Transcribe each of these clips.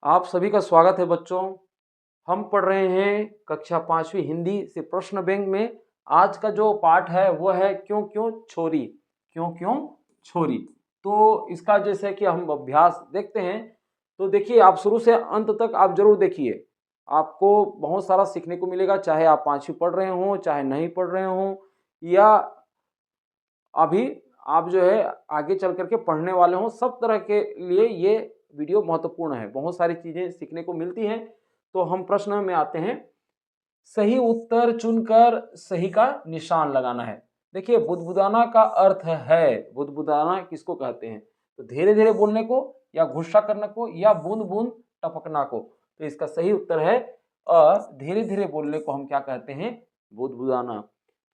आप सभी का स्वागत है बच्चों। हम पढ़ रहे हैं कक्षा 5वीं हिंदी से प्रश्न बैंक में। आज का जो पाठ है वो है क्यों क्यों छोरी, क्यों क्यों छोरी। तो इसका जैसे कि हम अभ्यास देखते हैं, तो देखिए आप शुरू से अंत तक आप जरूर देखिए, आपको बहुत सारा सीखने को मिलेगा। चाहे आप 5वीं पढ़ रहे हों, चाहे नहीं पढ़ रहे हों, या अभी आप जो है आगे चल करके पढ़ने वाले हों, सब तरह के लिए ये वीडियो महत्वपूर्ण है। बहुत सारी चीजें सीखने को मिलती हैं। तो हम प्रश्न में आते हैं। सही उत्तर चुनकर सही का निशान लगाना है। देखिए बुदबुदाना का अर्थ है, बुदबुदाना किसको कहते हैं? तो धीरे धीरे बोलने को, या गुस्सा करने को, या बूंद बूंद टपकना को। तो इसका सही उत्तर है धीरे धीरे बोलने को हम क्या कहते हैं? बुदबुदाना।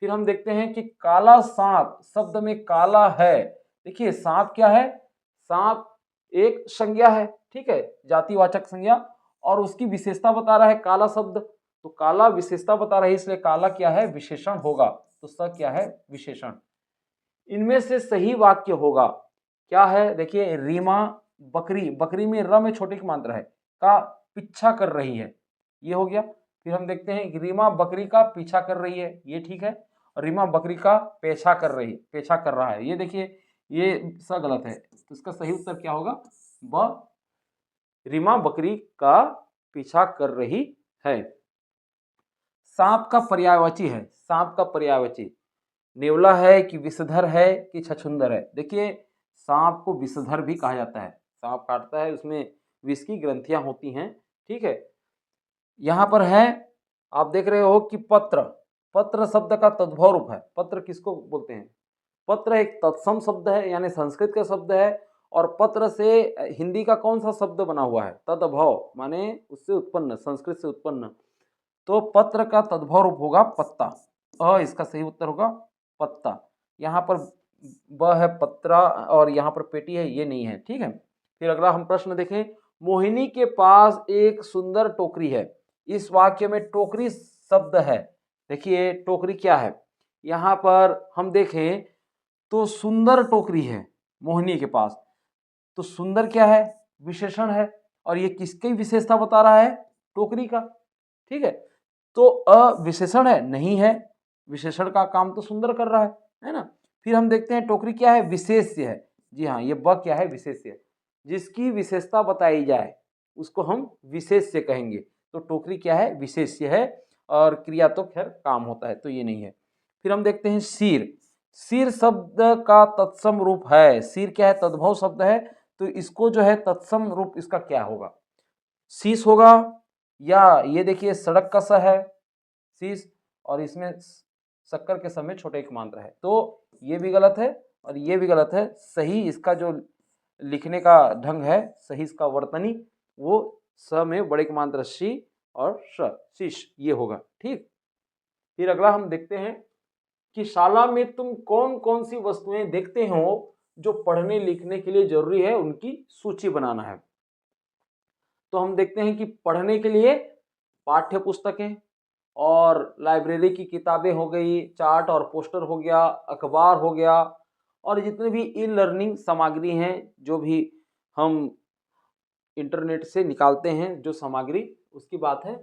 फिर हम देखते हैं कि काला सांप शब्द में काला है। देखिए सांप क्या है? सांप एक संज्ञा है, ठीक है, जातिवाचक संज्ञा, और उसकी विशेषता बता रहा है काला शब्द। तो काला विशेषता बता रही है, इसलिए काला क्या है? विशेषण होगा। तो स क्या है? विशेषण। इनमें से सही वाक्य होगा क्या है? देखिए रीमा बकरी, बकरी में र में छोटी की मात्रा है, का पीछा कर रही है, ये हो गया। फिर हम देखते हैं कि रीमा बकरी का पीछा कर रही है, ये ठीक है। और रीमा बकरी का पेछा कर रही है, पेछा कर रहा है, ये देखिए ये स गलत है। तो इसका सही उत्तर क्या होगा? ब, रीमा बकरी का पीछा कर रही है। सांप का पर्यायवाची है, सांप का पर्यायवाची नेवला है कि विषधर है कि छछूंदर है। देखिए सांप को विषधर भी कहा जाता है, सांप काटता है उसमें विष की ग्रंथियां होती हैं, ठीक है। यहाँ पर है, आप देख रहे हो कि पत्र, पत्र शब्द का तद्भव रूप है। पत्र किसको बोलते हैं? पत्र एक तत्सम शब्द है, यानी संस्कृत का शब्द है। और पत्र से हिंदी का कौन सा शब्द बना हुआ है? तद्भव, माने उससे उत्पन्न, संस्कृत से उत्पन्न। तो पत्र का तद्भव रूप होगा पत्ता। इसका सही उत्तर होगा पत्ता। यहाँ पर ब है पत्रा, और यहाँ पर पेटी है, ये नहीं है, ठीक है। फिर अगला हम प्रश्न देखें। मोहिनी के पास एक सुंदर टोकरी है। इस वाक्य में टोकरी शब्द है। देखिए टोकरी क्या है? यहाँ पर हम देखें तो सुंदर टोकरी है मोहिनी के पास। तो सुंदर क्या है? विशेषण है। और ये किसकी विशेषता बता रहा है? टोकरी का, ठीक है। तो अविशेषण है? नहीं है, विशेषण का काम तो सुंदर कर रहा है ना। फिर हम देखते हैं टोकरी क्या है? विशेष्य है। जी हाँ, ये ब क्या है? विशेष्य। जिसकी विशेषता बताई जाए उसको हम विशेष्य कहेंगे। तो टोकरी क्या है? विशेष्य है। और क्रिया तो खैर काम होता है, तो ये नहीं है। फिर हम देखते हैं सिर। सिर शब्द का तत्सम रूप है। सिर क्या है? तद्भव शब्द है। तो इसको जो है तत्सम रूप इसका क्या होगा? शीश होगा, या ये देखिए सड़क का स है शीश, और इसमें शक्कर के समय छोटे एक मात्रा है। तो ये भी गलत है और ये भी गलत है। सही इसका जो लिखने का ढंग है, सही इसका वर्तनी, वो स में बड़े की मात्रा शी और श, शीश, ये होगा, ठीक। फिर अगला हम देखते हैं कि शाला में तुम कौन कौन सी वस्तुएं देखते हो जो पढ़ने लिखने के लिए जरूरी है, उनकी सूची बनाना है। तो हम देखते हैं कि पढ़ने के लिए पाठ्य पुस्तकें और लाइब्रेरी की किताबें हो गई, चार्ट और पोस्टर हो गया, अखबार हो गया, और जितने भी ई लर्निंग सामग्री हैं, जो भी हम इंटरनेट से निकालते हैं जो सामग्री, उसकी बात है।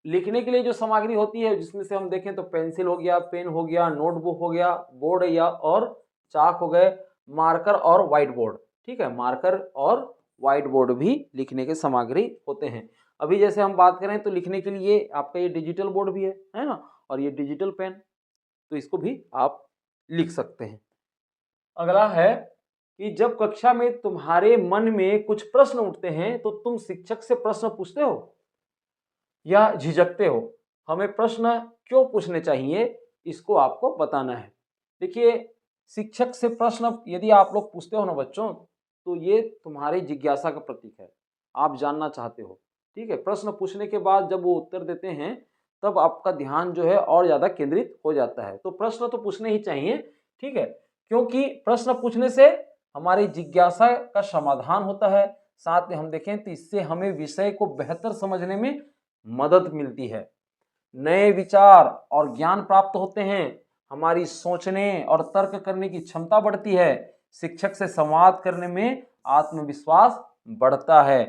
लिखने के लिए जो सामग्री होती है, जिसमें से हम देखें तो पेंसिल हो गया, पेन हो गया, नोटबुक हो गया, बोर्ड या और चाक हो गए, मार्कर और व्हाइट बोर्ड, ठीक है। मार्कर और व्हाइट बोर्ड भी लिखने के सामग्री होते हैं। अभी जैसे हम बात करें तो लिखने के लिए आपका ये डिजिटल बोर्ड भी है ना, और ये डिजिटल पेन, तो इसको भी आप लिख सकते हैं। अगला है कि जब कक्षा में तुम्हारे मन में कुछ प्रश्न उठते हैं तो तुम शिक्षक से प्रश्न पूछते हो या झिझकते हो? हमें प्रश्न क्यों पूछने चाहिए, इसको आपको बताना है। देखिए शिक्षक से प्रश्न यदि आप लोग पूछते हो ना बच्चों, तो ये तुम्हारी जिज्ञासा का प्रतीक है, आप जानना चाहते हो, ठीक है। प्रश्न पूछने के बाद जब वो उत्तर देते हैं, तब आपका ध्यान जो है और ज्यादा केंद्रित हो जाता है। तो प्रश्न तो पूछने ही चाहिए, ठीक है, क्योंकि प्रश्न पूछने से हमारी जिज्ञासा का समाधान होता है। साथ में हम देखें तो इससे हमें विषय को बेहतर समझने में मदद मिलती है, नए विचार और ज्ञान प्राप्त होते हैं, हमारी सोचने और तर्क करने की क्षमता बढ़ती है, शिक्षक से संवाद करने में आत्मविश्वास बढ़ता है।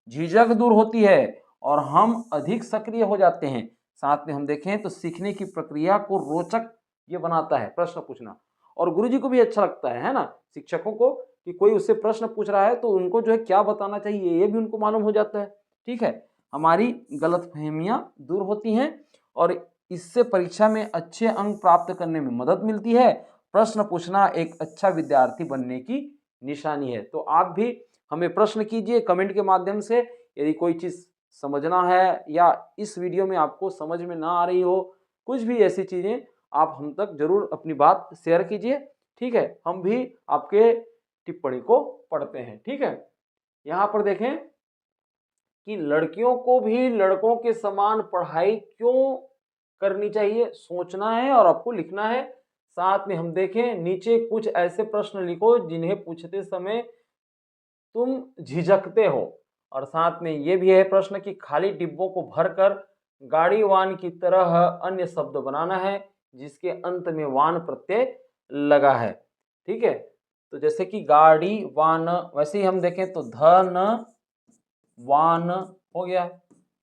झिझक दूर होती है और हम अधिक सक्रिय हो जाते हैं। साथ में हम देखें तो सीखने की प्रक्रिया को रोचक ये बनाता है प्रश्न पूछना, और गुरुजी को भी अच्छा लगता है ना, शिक्षकों को, कि कोई उससे प्रश्न पूछ रहा है तो उनको जो है क्या बताना चाहिए ये भी उनको मालूम हो जाता है। ठीक है, हमारी गलतफहमियां दूर होती हैं और इससे परीक्षा में अच्छे अंक प्राप्त करने में मदद मिलती है। प्रश्न पूछना एक अच्छा विद्यार्थी बनने की निशानी है। तो आप भी हमें प्रश्न कीजिए कमेंट के माध्यम से, यदि कोई चीज़ समझना है या इस वीडियो में आपको समझ में ना आ रही हो, कुछ भी ऐसी चीज़ें, आप हम तक जरूर अपनी बात शेयर कीजिए। ठीक है, हम भी आपके टिप्पणी को पढ़ते हैं। ठीक है, यहाँ पर देखें कि लड़कियों को भी लड़कों के समान पढ़ाई क्यों करनी चाहिए, सोचना है और आपको लिखना है। साथ में हम देखें नीचे कुछ ऐसे प्रश्न लिखो जिन्हें पूछते समय तुम झिझकते हो, और साथ में ये भी है प्रश्न कि खाली डिब्बों को भरकर गाड़ी वान की तरह अन्य शब्द बनाना है जिसके अंत में वान प्रत्यय लगा है। ठीक है, तो जैसे कि गाड़ी वान, वैसे ही हम देखें तो धन वान हो गया।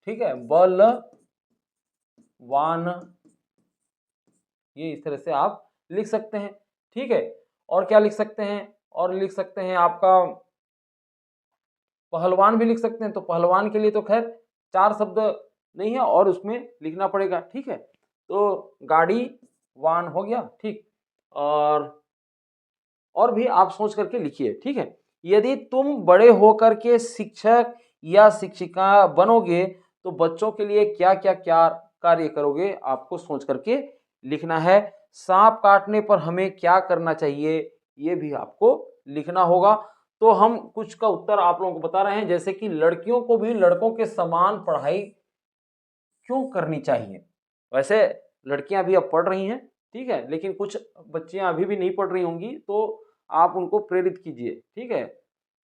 ठीक है, बल वान, ये इस तरह से आप लिख सकते हैं। ठीक है, और क्या लिख सकते हैं, और लिख सकते हैं आपका पहलवान भी लिख सकते हैं। तो पहलवान के लिए तो खैर 4 शब्द नहीं है और उसमें लिखना पड़ेगा। ठीक है, तो गाड़ी वान हो गया। ठीक, और भी आप सोच करके लिखिए। ठीक है, यदि तुम बड़े होकर के शिक्षक या शिक्षिका बनोगे तो बच्चों के लिए क्या क्या क्या कार्य करोगे, आपको सोच करके लिखना है। सांप काटने पर हमें क्या करना चाहिए, ये भी आपको लिखना होगा। तो हम कुछ का उत्तर आप लोगों को बता रहे हैं, जैसे कि लड़कियों को भी लड़कों के समान पढ़ाई क्यों करनी चाहिए। वैसे लड़कियां भी अब पढ़ रही हैं, ठीक है, लेकिन कुछ बच्चियां अभी भी नहीं पढ़ रही होंगी, तो आप उनको प्रेरित कीजिए। ठीक है,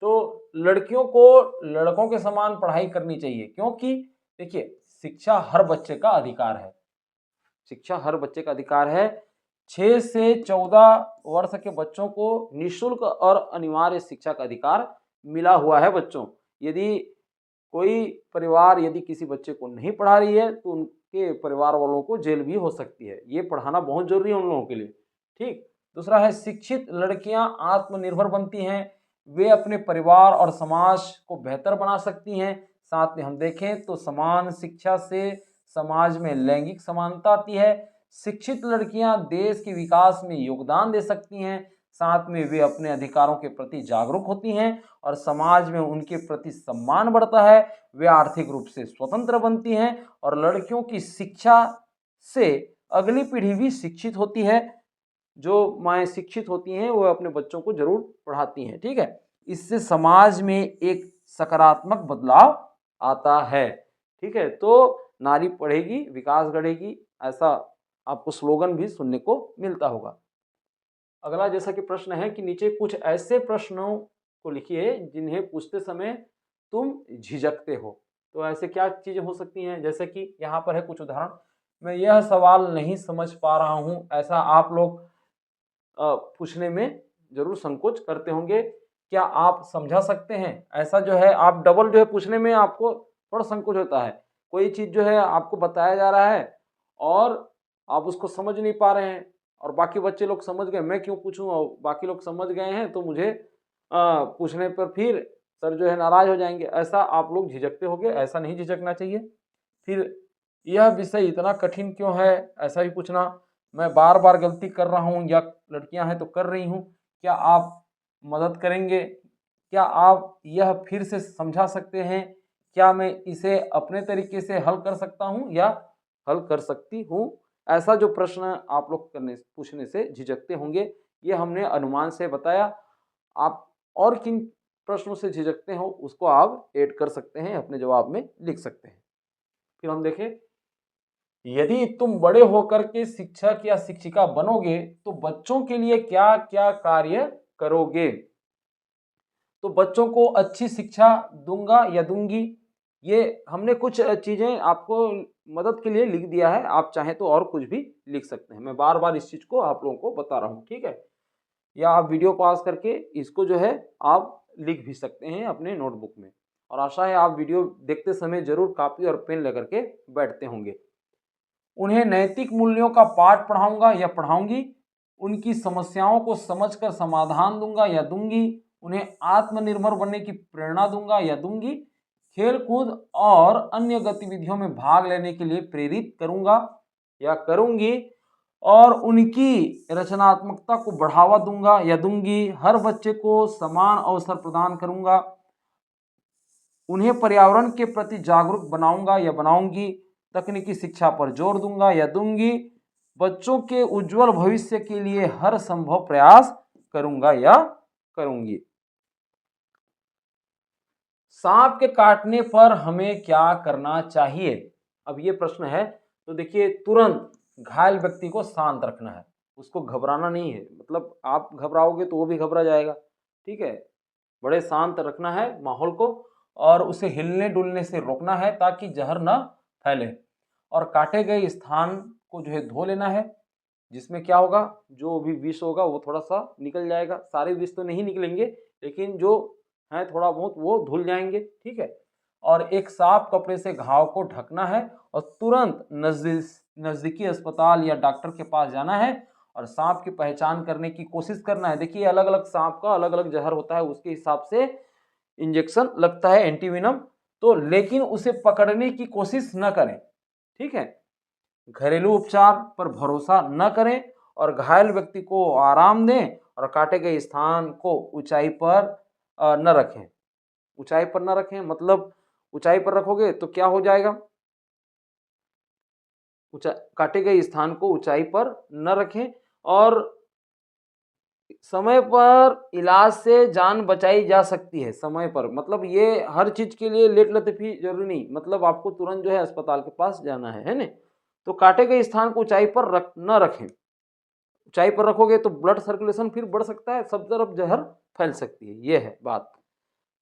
तो लड़कियों को लड़कों के समान पढ़ाई करनी चाहिए, क्योंकि देखिए शिक्षा हर बच्चे का अधिकार है। शिक्षा हर बच्चे का अधिकार है। 6 से 14 वर्ष के बच्चों को निःशुल्क और अनिवार्य शिक्षा का अधिकार मिला हुआ है। बच्चों, यदि कोई परिवार यदि किसी बच्चे को नहीं पढ़ा रही है तो उनके परिवार वालों को जेल भी हो सकती है। ये पढ़ाना बहुत जरूरी है उन लोगों के लिए। ठीक, दूसरा है शिक्षित लड़कियां आत्मनिर्भर बनती हैं, वे अपने परिवार और समाज को बेहतर बना सकती हैं। साथ में हम देखें तो समान शिक्षा से समाज में लैंगिक समानता आती है। शिक्षित लड़कियां देश के विकास में योगदान दे सकती हैं। साथ में वे अपने अधिकारों के प्रति जागरूक होती हैं और समाज में उनके प्रति सम्मान बढ़ता है। वे आर्थिक रूप से स्वतंत्र बनती हैं और लड़कियों की शिक्षा से अगली पीढ़ी भी शिक्षित होती है। जो माएँ शिक्षित होती हैं वो अपने बच्चों को जरूर पढ़ाती हैं। ठीक है, इससे समाज में एक सकारात्मक बदलाव आता है। ठीक है, तो नारी पढ़ेगी विकास गढ़ेगी, ऐसा आपको स्लोगन भी सुनने को मिलता होगा। अगला जैसा कि प्रश्न है कि नीचे कुछ ऐसे प्रश्नों को लिखिए जिन्हें पूछते समय तुम झिझकते हो। तो ऐसे क्या चीजें हो सकती हैं, जैसे कि यहाँ पर है कुछ उदाहरण। मैं यह सवाल नहीं समझ पा रहा हूँ, ऐसा आप लोग पूछने में जरूर संकोच करते होंगे। क्या आप समझा सकते हैं, ऐसा जो है आप डबल जो है पूछने में आपको थोड़ा संकोच होता है। कोई चीज जो है आपको बताया जा रहा है और आप उसको समझ नहीं पा रहे हैं, और बाकी बच्चे लोग समझ गए, मैं क्यों पूछूं, और बाकी लोग समझ गए हैं तो मुझे पूछने पर फिर सर जो है नाराज हो जाएंगे, ऐसा आप लोग झिझकते होंगे। ऐसा नहीं झिझकना चाहिए। फिर यह विषय इतना कठिन क्यों है, ऐसा भी पूछना। मैं बार बार गलती कर रहा हूँ या लड़कियां हैं तो कर रही हूँ, क्या आप मदद करेंगे, क्या आप यह फिर से समझा सकते हैं, क्या मैं इसे अपने तरीके से हल कर सकता हूँ या हल कर सकती हूँ। ऐसा जो प्रश्न आप लोग पूछने से झिझकते होंगे, ये हमने अनुमान से बताया। आप और किन प्रश्नों से झिझकते हो उसको आप ऐड कर सकते हैं, अपने जवाब में लिख सकते हैं। फिर हम देखें, यदि तुम बड़े होकर के शिक्षक या शिक्षिका बनोगे तो बच्चों के लिए क्या क्या कार्य करोगे। तो बच्चों को अच्छी शिक्षा दूंगा या दूंगी, ये हमने कुछ चीजें आपको मदद के लिए लिख दिया है। आप चाहें तो और कुछ भी लिख सकते हैं, मैं बार बार इस चीज को आप लोगों को बता रहा हूँ। ठीक है, या आप वीडियो पॉज करके इसको जो है आप लिख भी सकते हैं अपने नोटबुक में। और आशा है आप वीडियो देखते समय जरूर कॉपी और पेन लेकर के बैठते होंगे। उन्हें नैतिक मूल्यों का पाठ पढ़ाऊंगा या पढ़ाऊंगी, उनकी समस्याओं को समझकर समाधान दूंगा या दूंगी, उन्हें आत्मनिर्भर बनने की प्रेरणा दूंगा या दूंगी, खेलकूद और अन्य गतिविधियों में भाग लेने के लिए प्रेरित करूंगा या करूंगी, और उनकी रचनात्मकता को बढ़ावा दूंगा या दूंगी, हर बच्चे को समान अवसर प्रदान करूंगा, उन्हें पर्यावरण के प्रति जागरूक बनाऊंगा या बनाऊंगी, तकनीकी शिक्षा पर जोर दूंगा या दूंगी, बच्चों के उज्जवल भविष्य के लिए हर संभव प्रयास करूंगा या करूंगी। सांप के काटने पर हमें क्या करना चाहिए? अब ये प्रश्न है। तो देखिए, तुरंत घायल व्यक्ति को शांत रखना है, उसको घबराना नहीं है। मतलब आप घबराओगे तो वो भी घबरा जाएगा, ठीक है। बड़े शांत रखना है माहौल को, और उसे हिलने डुलने से रोकना है ताकि जहर न फैले। और काटे गए स्थान को जो है धो लेना है, जिसमें क्या होगा, जो भी विष होगा वो थोड़ा सा निकल जाएगा। सारे विष तो नहीं निकलेंगे, लेकिन जो है थोड़ा बहुत वो धुल जाएंगे, ठीक है। और एक साफ कपड़े से घाव को ढकना है और तुरंत नज़दीकी अस्पताल या डॉक्टर के पास जाना है और सांप की पहचान करने की कोशिश करना है। देखिए, अलग अलग सांप का अलग अलग जहर होता है, उसके हिसाब से इंजेक्शन लगता है, एंटीवेनम। तो लेकिन उसे पकड़ने की कोशिश न करें, ठीक है। घरेलू उपचार पर भरोसा न करें और घायल व्यक्ति को आराम दें और काटे गए स्थान को ऊंचाई पर न रखें। ऊंचाई पर न रखें मतलब ऊंचाई पर रखोगे तो क्या हो जाएगा, काटे गए स्थान को ऊंचाई पर न रखें। और समय पर इलाज से जान बचाई जा सकती है। समय पर मतलब ये हर चीज के लिए लेट लतीफी जरूरी नहीं, मतलब आपको तुरंत जो है अस्पताल के पास जाना है ना। तो काटे गए स्थान को ऊंचाई पर न रखें। ऊंचाई पर रखोगे तो ब्लड सर्कुलेशन फिर बढ़ सकता है, सब तरफ जहर फैल सकती है, ये है बात।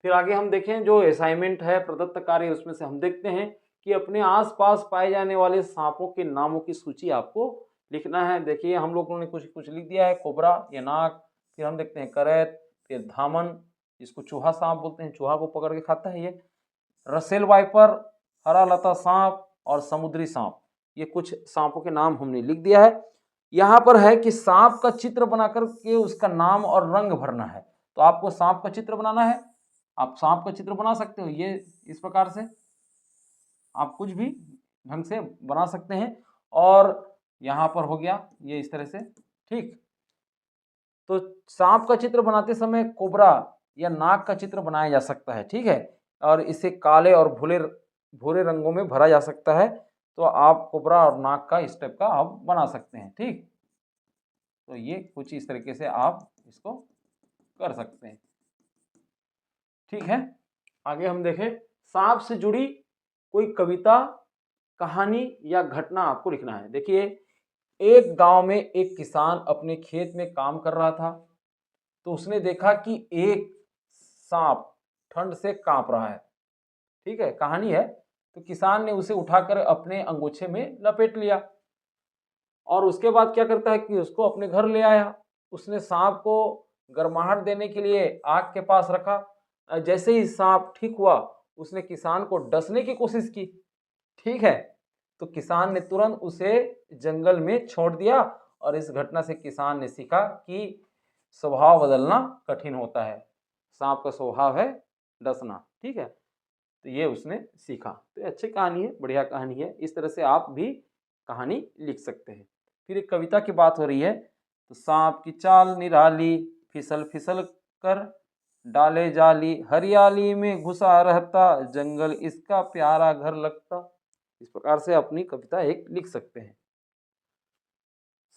फिर आगे हम देखें जो असाइनमेंट है प्रदत्त कार्य, उसमें से हम देखते हैं कि अपने आसपास पाए जाने वाले सांपों के नामों की सूची आपको लिखना है। देखिए, हम लोगों ने कुछ कुछ लिख दिया है, कोबरा या नाग, फिर हम देखते हैं करैत, फिर धामन, जिसको चूहा सांप बोलते हैं, चूहा को पकड़ के खाता है ये, रसेल वाइपर, हरा लता सांप और समुद्री सांप। ये कुछ सांपों के नाम हमने लिख दिया है। यहाँ पर है कि सांप का चित्र बनाकर के उसका नाम और रंग भरना है। तो आपको सांप का चित्र बनाना है, आप सांप का चित्र बना सकते हो, ये इस प्रकार से आप कुछ भी ढंग से बना सकते हैं। और यहाँ पर हो गया ये इस तरह से, ठीक। तो सांप का चित्र बनाते समय कोबरा या नाग का चित्र बनाया जा सकता है, ठीक है। और इसे काले और भूरे रंगों में भरा जा सकता है। तो आप कोबरा और नाग का इस टाइप का आप बना सकते हैं, ठीक। तो ये कुछ इस तरीके से आप इसको कर सकते हैं, ठीक है। आगे हम देखें, सांप से जुड़ी कोई कविता, कहानी या घटना आपको लिखना है। देखिए, एक गांव में एक किसान अपने खेत में काम कर रहा था, तो उसने देखा कि एक सांप ठंड से कांप रहा है, ठीक है, कहानी है। तो किसान ने उसे उठाकर अपने अंगोछे में लपेट लिया और उसके बाद क्या करता है कि उसको अपने घर ले आया। उसने सांप को गर्माहट देने के लिए आग के पास रखा। जैसे ही सांप ठीक हुआ, उसने किसान को डसने की कोशिश की, ठीक है। तो किसान ने तुरंत उसे जंगल में छोड़ दिया। और इस घटना से किसान ने सीखा कि स्वभाव बदलना कठिन होता है, सांप का स्वभाव है डसना, ठीक है। तो ये उसने सीखा। तो ये अच्छी कहानी है, बढ़िया कहानी है। इस तरह से आप भी कहानी लिख सकते हैं। फिर एक कविता की बात हो रही है। तो सांप की चाल निराली, फिसल फिसल कर डाले जाली, हरियाली में घुसा रहता, जंगल इसका प्यारा घर लगता। इस प्रकार से अपनी कविता एक लिख सकते हैं।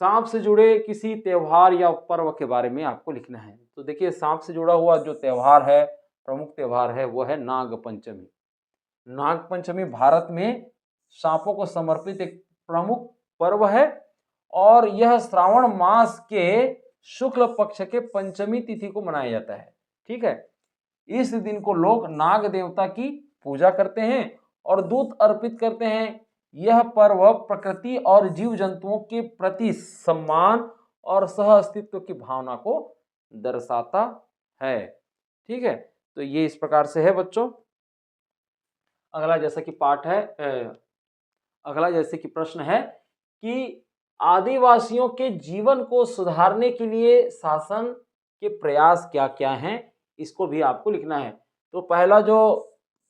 सांप से जुड़े किसी त्योहार या पर्व के बारे में आपको लिखना है। तो देखिए, सांप से जुड़ा हुआ जो त्योहार है, प्रमुख त्योहार है, वो है नाग पंचमी। नाग पंचमी भारत में सांपों को समर्पित एक प्रमुख पर्व है और यह श्रावण मास के शुक्ल पक्ष के पंचमी तिथि को मनाया जाता है, ठीक है। इस दिन को लोग नाग देवता की पूजा करते हैं और दूध अर्पित करते हैं। यह पर्व प्रकृति और जीव जंतुओं के प्रति सम्मान और सह अस्तित्व की भावना को दर्शाता है, ठीक है। तो ये इस प्रकार से है बच्चों। अगला जैसा कि पाठ है अगला जैसे कि प्रश्न है कि आदिवासियों के जीवन को सुधारने के लिए शासन के प्रयास क्या क्या हैं, इसको भी आपको लिखना है। तो पहला जो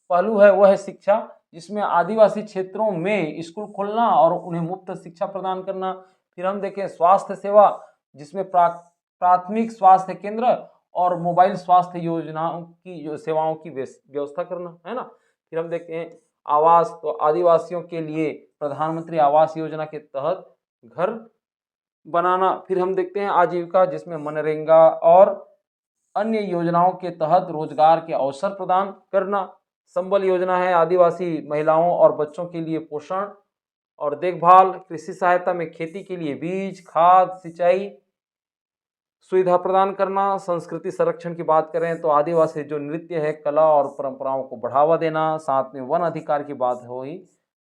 पहलू है वह है शिक्षा, जिसमें आदिवासी क्षेत्रों में स्कूल खोलना और उन्हें मुफ्त शिक्षा प्रदान करना। फिर हम देखें स्वास्थ्य सेवा, जिसमें प्राथमिक स्वास्थ्य केंद्र और मोबाइल स्वास्थ्य योजनाओं की जो सेवाओं की व्यवस्था करना, है ना। फिर हम देखते हैं आवास, तो आदिवासियों के लिए प्रधानमंत्री आवास योजना के तहत घर बनाना। फिर हम देखते हैं आजीविका, जिसमें मनरेगा और अन्य योजनाओं के तहत रोजगार के अवसर प्रदान करना। संबल योजना है आदिवासी महिलाओं और बच्चों के लिए पोषण और देखभाल। कृषि सहायता में खेती के लिए बीज, खाद, सिंचाई सुविधा प्रदान करना। संस्कृति संरक्षण की बात करें तो आदिवासी जो नृत्य है, कला और परंपराओं को बढ़ावा देना। साथ में वन अधिकार की बात हुई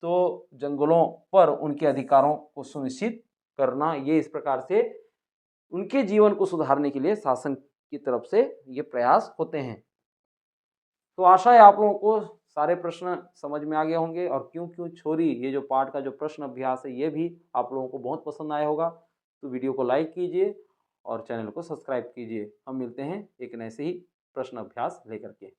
तो जंगलों पर उनके अधिकारों को सुनिश्चित करना। ये इस प्रकार से उनके जीवन को सुधारने के लिए शासन की तरफ से ये प्रयास होते हैं। तो आशा है आप लोगों को सारे प्रश्न समझ में आ गए होंगे, और क्यों क्यों छोरी, ये जो पाठ का जो प्रश्न अभ्यास है ये भी आप लोगों को बहुत पसंद आया होगा। तो वीडियो को लाइक कीजिए और चैनल को सब्सक्राइब कीजिए। हम मिलते हैं एक नए से ही प्रश्न अभ्यास लेकर के।